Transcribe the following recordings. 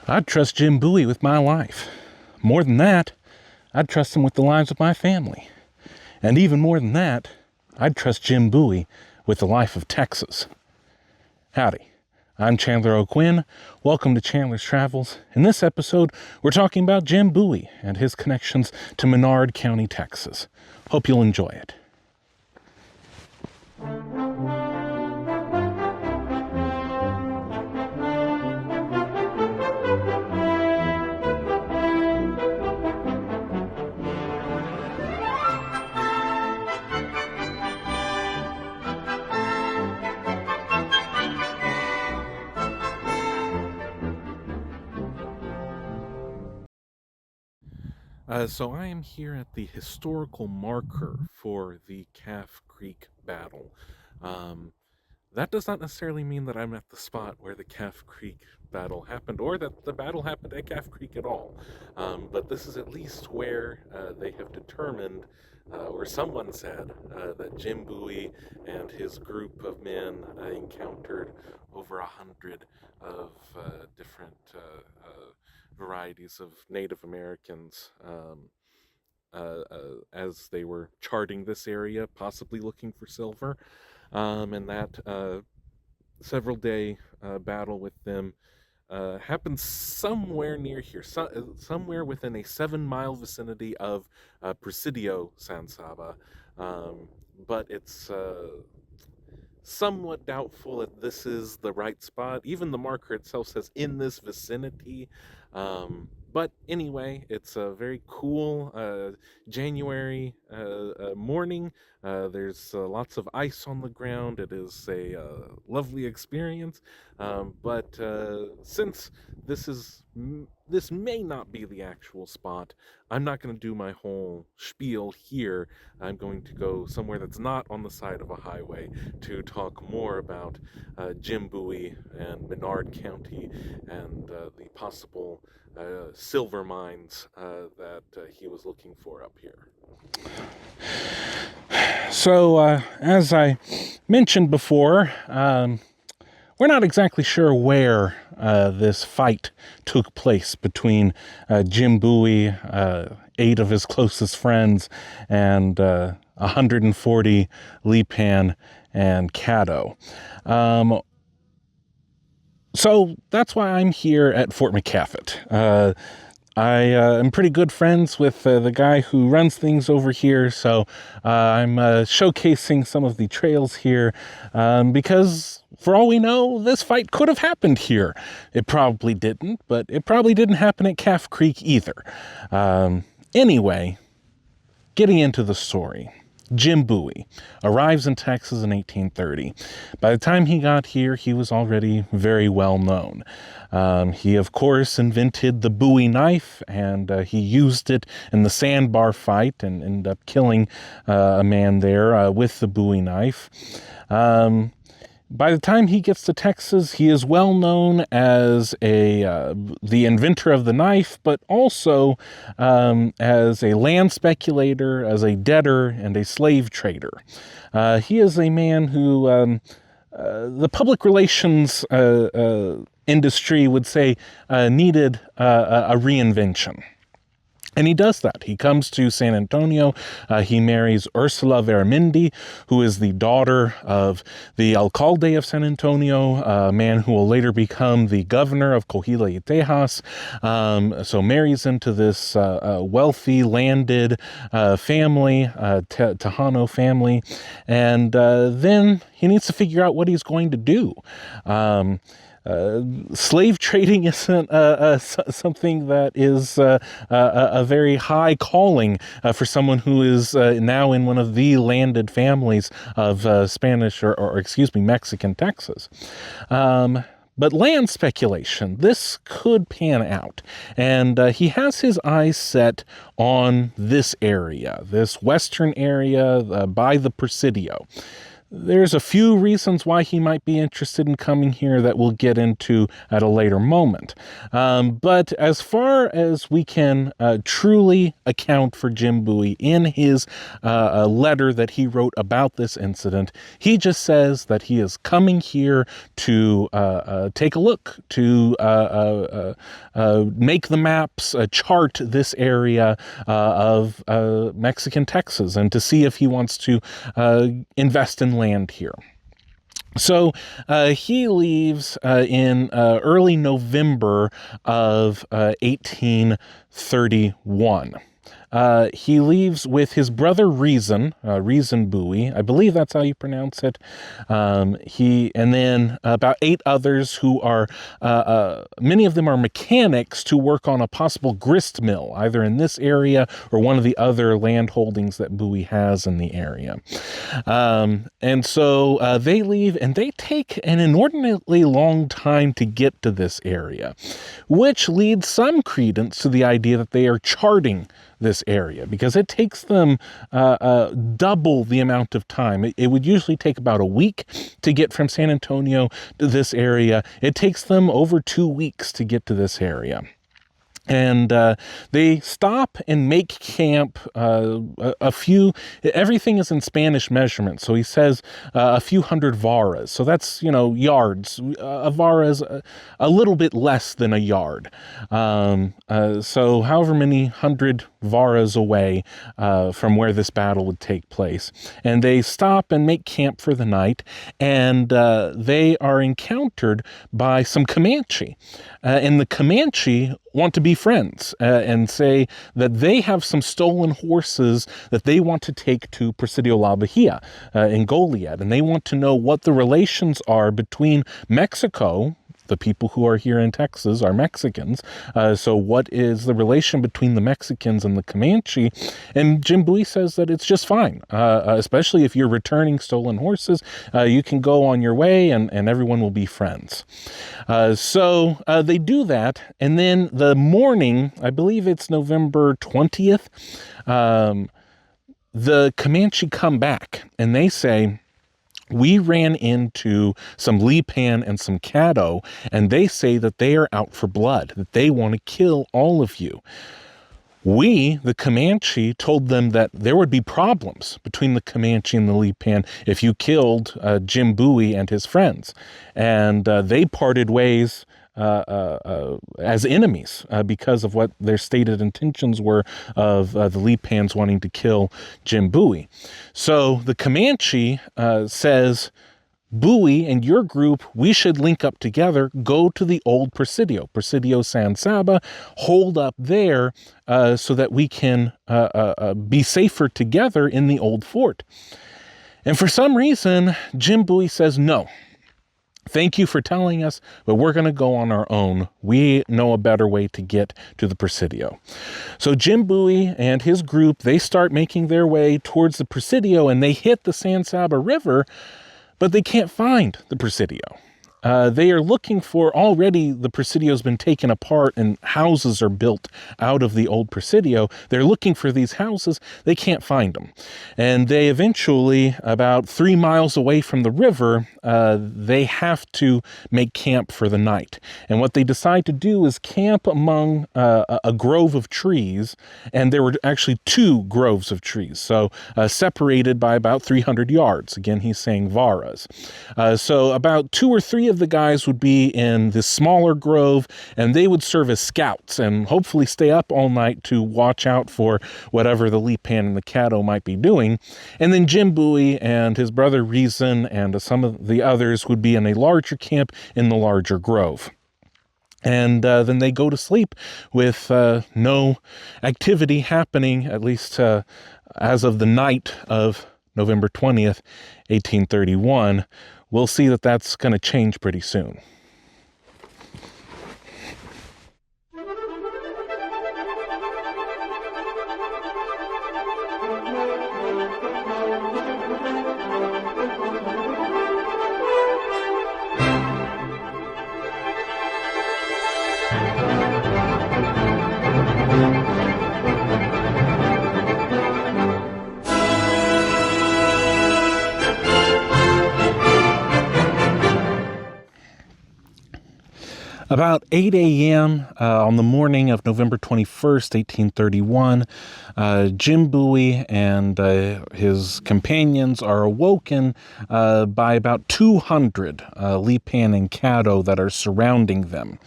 I'd trust Jim Bowie with my life. More than that, I'd trust him with the lives of my family. And even more than that, I'd trust Jim Bowie with the life of Texas. Howdy, I'm Chandler O'Quinn. Welcome to Chandler's Travels. In this episode, we're talking about Jim Bowie and his connections to Menard County, Texas. Hope you'll enjoy it. So I am here at the historical marker for the Calf Creek battle. That does not necessarily mean that I'm at the spot where the Calf Creek battle happened, or that the battle happened at Calf Creek at all. But this is at least where they have determined, or someone said, that Jim Bowie and his group of men encountered over 100 of different varieties of Native Americans as they were charting this area, possibly looking for silver, and that several day battle with them happened somewhere near here, somewhere within a 7-mile vicinity of Presidio, San Saba, but it's somewhat doubtful that this is the right spot. Even the marker itself says in this vicinity. But anyway, it's a very cool January morning. There's lots of ice on the ground. It is a lovely experience. But since this may not be the actual spot, I'm not going to do my whole spiel here. I'm going to go somewhere that's not on the side of a highway to talk more about Jim Bowie and Menard County and the possible silver mines that he was looking for up here. So, as I mentioned before, we're not exactly sure where this fight took place between Jim Bowie, 8 of his closest friends, and 140 Lipan and Caddo. So that's why I'm here at Fort McCaffett. I am pretty good friends with the guy who runs things over here, so I'm showcasing some of the trails here because, for all we know, this fight could have happened here. It probably didn't, but it probably didn't happen at Calf Creek either. Anyway, getting into the story. Jim Bowie arrives in Texas in 1830. By the time he got here, he was already very well known. He, of course, invented the Bowie knife, and he used it in the sandbar fight and ended up killing a man there with the Bowie knife. By the time he gets to Texas, he is well known as the inventor of the knife, but also as a land speculator, as a debtor, and a slave trader. He is a man who the public relations industry would say needed a reinvention. And he does that. He comes to San Antonio. He marries Ursula Veramendi, who is the daughter of the alcalde of San Antonio, a man who will later become the governor of Coahuila y Tejas. So marries into this wealthy, landed family, Tejano family. And then he needs to figure out what he's going to do. Slave trading isn't something that is a very high calling for someone who is now in one of the landed families of Spanish or Mexican Texas. But land speculation, this could pan out. And he has his eyes set on this area, this western area by the Presidio. There's a few reasons why he might be interested in coming here that we'll get into at a later moment. But as far as we can truly account for Jim Bowie in his letter that he wrote about this incident, he just says that he is coming here to take a look, to make the maps, chart this area of Mexican Texas, and to see if he wants to invest in land here. So he leaves in early November of 1831. He leaves with his brother Reason Bowie. I believe that's how you pronounce it. And then about 8 others who are, many of them are mechanics to work on a possible grist mill, either in this area or one of the other land holdings that Bowie has in the area. And so they leave, and they take an inordinately long time to get to this area, which leads some credence to the idea that they are charting this area, because it takes them double the amount of time. It would usually take about a week to get from San Antonio to this area. It takes them over 2 weeks to get to this area. And they stop and make camp everything is in Spanish measurements. So he says a few hundred varas. So that's, yards. A vara is a little bit less than a yard. So however many hundred varas away from where this battle would take place. And they stop and make camp for the night. And they are encountered by some Comanche. And the Comanche want to be friends and say that they have some stolen horses that they want to take to Presidio La Bahia in Goliad. And they want to know what the relations are between Mexico. The people who are here in Texas are Mexicans. So what is the relation between the Mexicans and the Comanche? And Jim Bowie says that it's just fine, especially if you're returning stolen horses. You can go on your way and everyone will be friends. So they do that. And then the morning, I believe it's November 20th, the Comanche come back and they say, we ran into some Lipan and some Caddo, and they say that they are out for blood, that they want to kill all of you. We, the Comanche, told them that there would be problems between the Comanche and the Lipan if you killed Jim Bowie and his friends. And they parted ways as enemies because of what their stated intentions were of the Lipans wanting to kill Jim Bowie. So the Comanche says, Bowie and your group, we should link up together, go to the old Presidio San Saba, hold up there so that we can be safer together in the old fort. And for some reason, Jim Bowie says no. Thank you for telling us, but we're going to go on our own. We know a better way to get to the Presidio. So Jim Bowie and his group, they start making their way towards the Presidio, and they hit the San Saba River, but they can't find the Presidio. They are looking for, already the Presidio's been taken apart and houses are built out of the old Presidio. They're looking for these houses. They can't find them. And they eventually, about 3 miles away from the river, they have to make camp for the night. And what they decide to do is camp among a grove of trees. And there were actually 2 groves of trees, so separated by about 300 yards. Again, he's saying varas. So about 2 or 3 of the guys would be in this smaller grove, and they would serve as scouts and hopefully stay up all night to watch out for whatever the Lipan and the Caddo might be doing. And then Jim Bowie and his brother Reason and some of the others would be in a larger camp in the larger grove. And then they go to sleep with no activity happening, at least as of the night of November 20th, 1831. We'll see that that's going to change pretty soon. About 8 a.m. On the morning of November 21st, 1831, Jim Bowie and his companions are awoken by about 200 Lipan and Caddo that are surrounding them.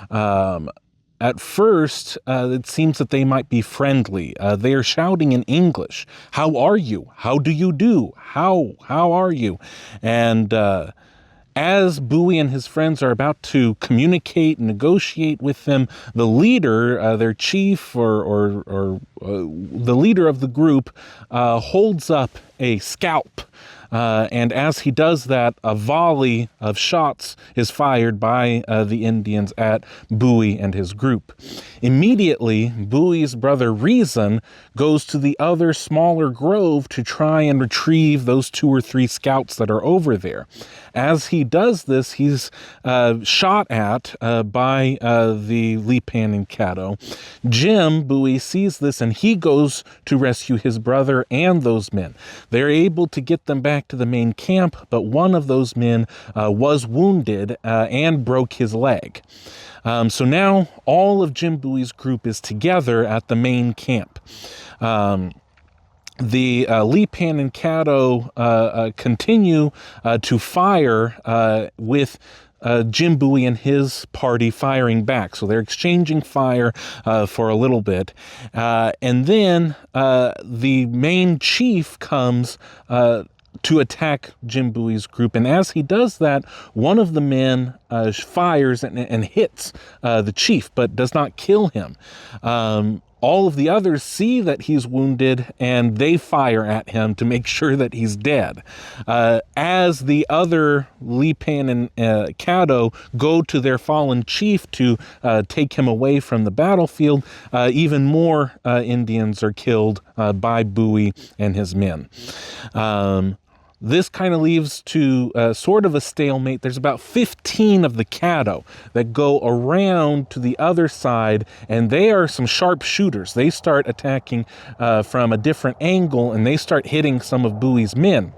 At first, it seems that they might be friendly. They are shouting in English, "How are you? How do you do? How are you?" And as Bowie and his friends are about to communicate and negotiate with them, the leader, their chief or the leader of the group, holds up a scalp. And as he does that, a volley of shots is fired by the Indians at Bowie and his group. Immediately, Bowie's brother Reason goes to the other smaller grove to try and retrieve those 2 or 3 scouts that are over there. As he does this, he's shot at by the Lipan and Caddo. Jim Bowie sees this and he goes to rescue his brother and those men. They're able to get them back to the main camp, but one of those men was wounded and broke his leg. So now all of Jim Bowie's group is together at the main camp. The Lipan and Caddo continue to fire with Jim Bowie and his party firing back. So they're exchanging fire for a little bit. And then the main chief comes to attack Jim Bowie's group. And as he does that, one of the men fires and hits the chief, but does not kill him. All of the others see that he's wounded, and they fire at him to make sure that he's dead. As the other Lipan and Caddo go to their fallen chief to take him away from the battlefield, even more Indians are killed by Bowie and his men. This kind of leaves to sort of a stalemate. There's about 15 of the Caddo that go around to the other side, and they are some sharp shooters. They start attacking from a different angle, and they start hitting some of Bowie's men.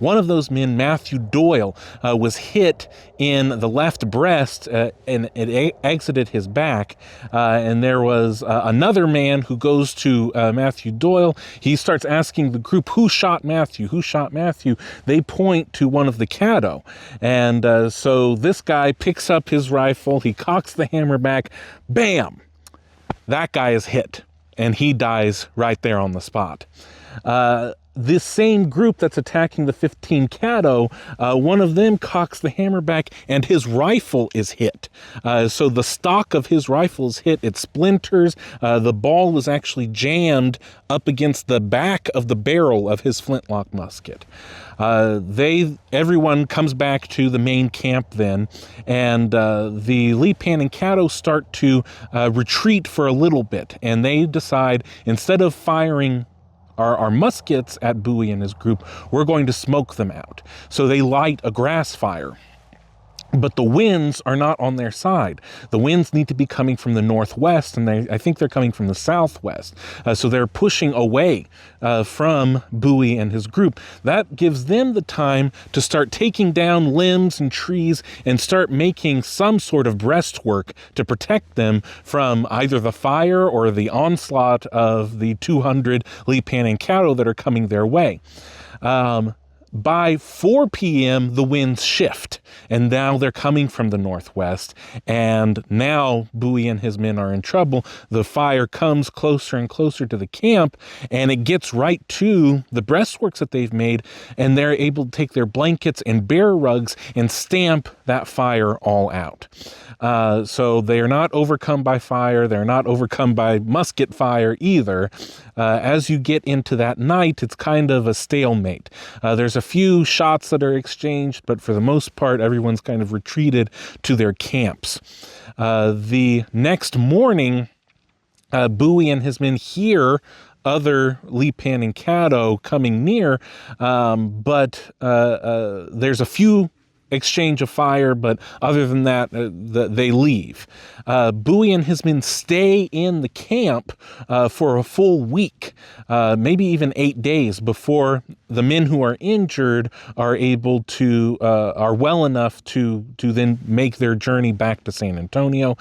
One of those men, Matthew Doyle, was hit in the left breast and it exited his back. And there was another man who goes to Matthew Doyle. He starts asking the group, "Who shot Matthew? Who shot Matthew?" They point to one of the Caddo. And so this guy picks up his rifle. He cocks the hammer back. Bam! That guy is hit. And he dies right there on the spot. This same group that's attacking the 15 Caddo, one of them cocks the hammer back and his rifle is hit. So the stock of his rifle is hit. It splinters. The ball was actually jammed up against the back of the barrel of his flintlock musket. Everyone comes back to the main camp then, and the Lipan and Caddo start to retreat for a little bit, and they decide, instead of firing our muskets at Bowie and his group, we're going to smoke them out. So they light a grass fire. But the winds are not on their side. The winds need to be coming from the northwest, and I think they're coming from the southwest. So they're pushing away from Bowie and his group. That gives them the time to start taking down limbs and trees and start making some sort of breastwork to protect them from either the fire or the onslaught of the 200 Lipan and Caddo that are coming their way. By 4 p.m., the winds shift, and now they're coming from the northwest, and now Bowie and his men are in trouble. The fire comes closer and closer to the camp, and it gets right to the breastworks that they've made, and they're able to take their blankets and bear rugs and stamp that fire all out. So they are not overcome by fire. They're not overcome by musket fire either. As you get into that night, it's kind of a stalemate. There's a few shots that are exchanged, but for the most part, everyone's kind of retreated to their camps. The next morning, Bowie and his men hear other Lipan and Caddo coming near, but there's a few exchange of fire, but other than that, they leave. Bowie and his men stay in the camp for a full week, maybe even 8 days, before the men who are injured are are well enough to then make their journey back to San Antonio,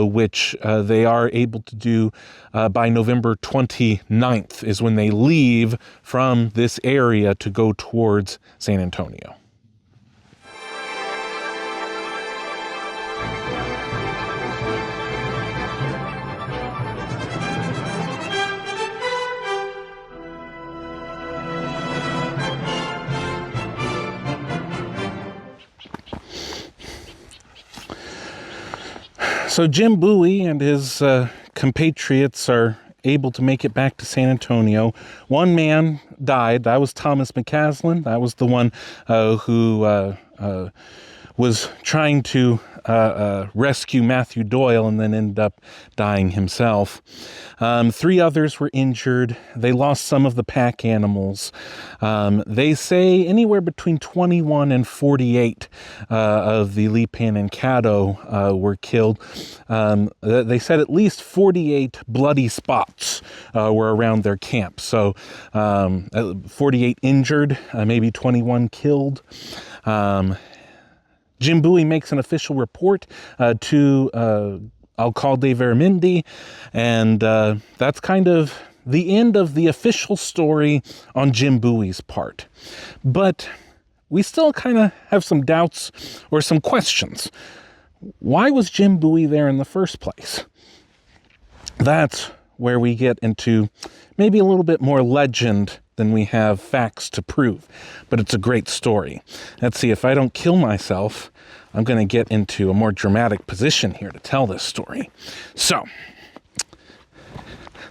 which they are able to do by November 29th is when they leave from this area to go towards San Antonio. So Jim Bowie and his compatriots are able to make it back to San Antonio. One man died. That was Thomas McCaslin. That was the one who was trying to rescue Matthew Doyle and then ended up dying himself. 3 others were injured. They lost some of the pack animals. They say anywhere between 21 and 48 of the Lipan and Caddo were killed. They said at least 48 bloody spots were around their camp. So 48 injured, maybe 21 killed. Jim Bowie makes an official report to Alcalde Vermindi, and that's kind of the end of the official story on Jim Bowie's part. But we still kind of have some doubts or some questions. Why was Jim Bowie there in the first place? That's where we get into maybe a little bit more legend than we have facts to prove. But it's a great story. Let's see, if I don't kill myself, I'm going to get into a more dramatic position here to tell this story. So,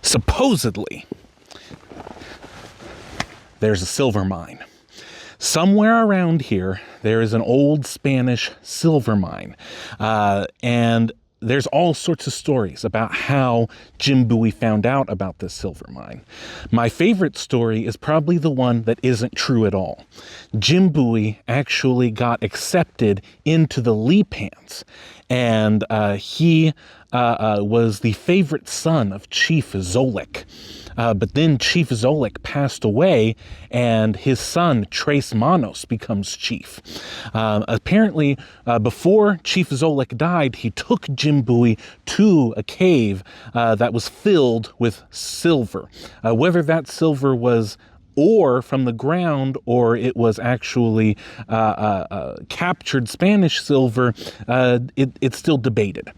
supposedly, there's a silver mine. Somewhere around here, there is an old Spanish silver mine. And there's all sorts of stories about how Jim Bowie found out about this silver mine. My favorite story is probably the one that isn't true at all. Jim Bowie actually got accepted into the Lipans, and he was the favorite son of Chief Zolik. But then Chief Zolik passed away, and his son, Tres Manos, becomes chief. Apparently, before Chief Zolik died, he took Jim Bowie to a cave that was filled with silver. Whether that silver was ore from the ground or it was actually captured Spanish silver, it's still debated.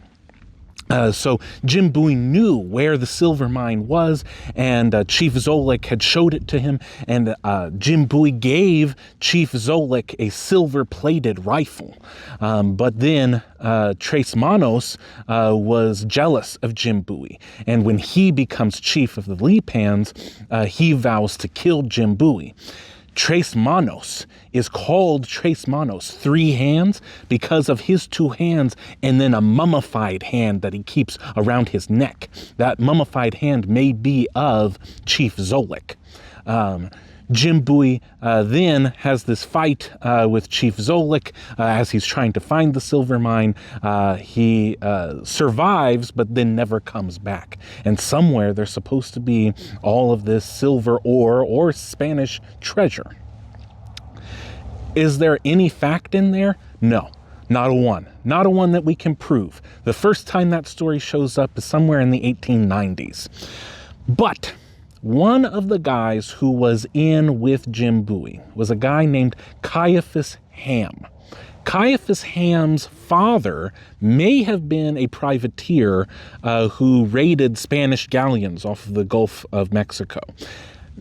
So Jim Bowie knew where the silver mine was, and Chief Zolik had showed it to him, and Jim Bowie gave Chief Zolik a silver-plated rifle. But then Tres Manos was jealous of Jim Bowie, and when he becomes chief of the Lipans, he vows to kill Jim Bowie. Tres Manos is called Tres Manos, 3 hands, because of his 2 hands and then a mummified hand that he keeps around his neck. That mummified hand may be of Chief Zolik. Jim Bowie then has this fight with Chief Zolik as he's trying to find the silver mine. He survives, but then never comes back. And somewhere there's supposed to be all of this silver ore or Spanish treasure. Is there any fact in there? No. Not a one. Not a one that we can prove. The first time that story shows up is somewhere in the 1890s. But one of the guys who was in with Jim Bowie was a guy named Caiaphas Ham. Caiaphas Ham's father may have been a privateer who raided Spanish galleons off of the Gulf of Mexico.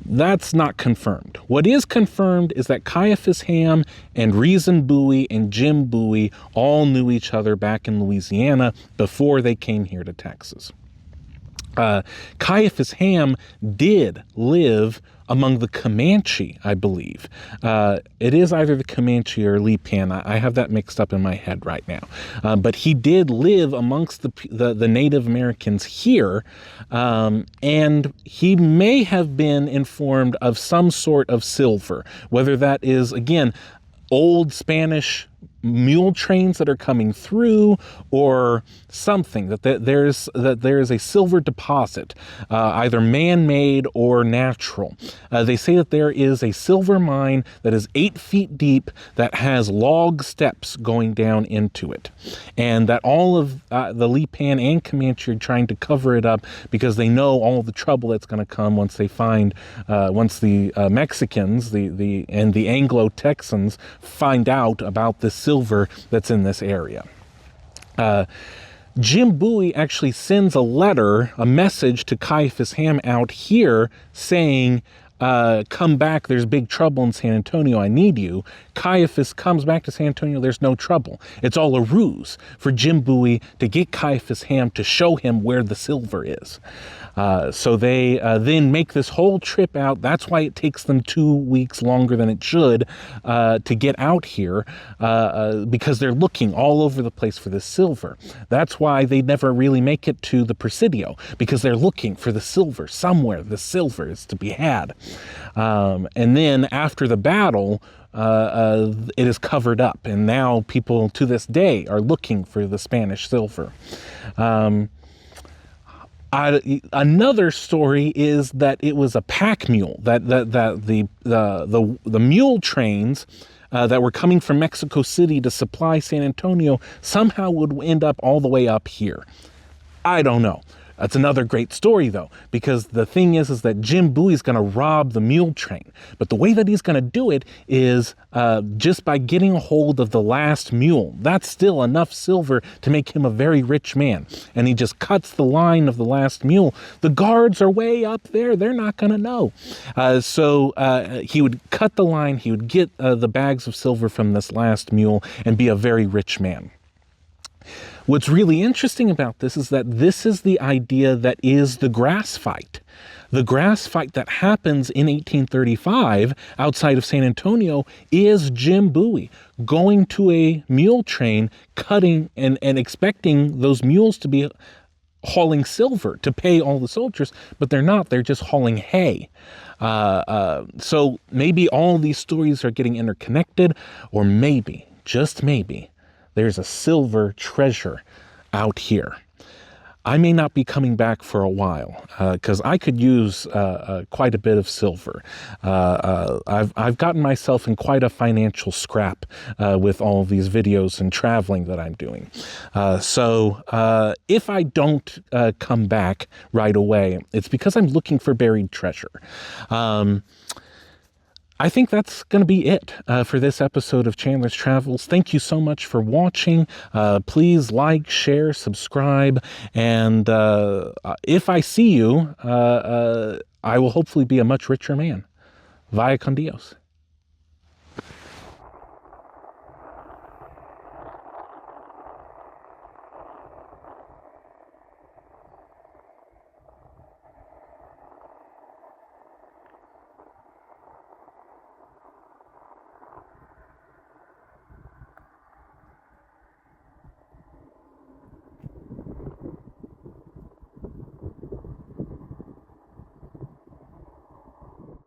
That's not confirmed. What is confirmed is that Caiaphas Ham and Reason Bowie and Jim Bowie all knew each other back in Louisiana before they came here to Texas. Caiaphas Ham did live among the Comanche, I believe. It is either the Comanche or Lipan. I have that mixed up in my head right now. But he did live amongst the Native Americans here, and he may have been informed of some sort of silver, whether that is, again, old Spanish mule trains that are coming through, or something, that there is a silver deposit, either man-made or natural. They say that there is a silver mine that is 8 feet deep that has log steps going down into it, and that all of the Lipan and Comanche are trying to cover it up because they know all the trouble that's going to come once they find, once the Mexicans, and the Anglo-Texans find out about this silver that's in this area. Jim Bowie actually sends a message to Caiaphas Ham out here saying, come back, there's big trouble in San Antonio, I need you. Caiaphas comes back to San Antonio, there's no trouble. It's all a ruse for Jim Bowie to get Caiaphas Ham to show him where the silver is. So they then make this whole trip out. That's why it takes them 2 weeks longer than it should to get out here, because they're looking all over the place for this silver. That's why they never really make it to the Presidio, because they're looking for the silver. Somewhere the silver is to be had. And then after the battle, it is covered up, and now people to this day are looking for the Spanish silver. Another story is that it was a pack mule, that the mule trains that were coming from Mexico City to supply San Antonio somehow would end up all the way up here. I don't know. That's another great story, though, because the thing is that Jim Bowie's going to rob the mule train. But the way that he's going to do it is just by getting a hold of the last mule. That's still enough silver to make him a very rich man. And he just cuts the line of the last mule. The guards are way up there. They're not going to know. So he would cut the line. He would get the bags of silver from this last mule and be a very rich man. What's really interesting about this is that this is the idea that is the grass fight. The grass fight that happens in 1835 outside of San Antonio is Jim Bowie going to a mule train, cutting and expecting those mules to be hauling silver to pay all the soldiers, but they're not. They're just hauling hay. So maybe all these stories are getting interconnected, or maybe, just maybe, there's a silver treasure out here. I may not be coming back for a while because I could use quite a bit of silver. I've gotten myself in quite a financial scrap with all of these videos and traveling that I'm doing. So if I don't come back right away, it's because I'm looking for buried treasure. I think that's going to be it for this episode of Chandler's Travels. Thank you so much for watching. Please like, share, subscribe, and if I see you, I will hopefully be a much richer man. Vaya con Dios.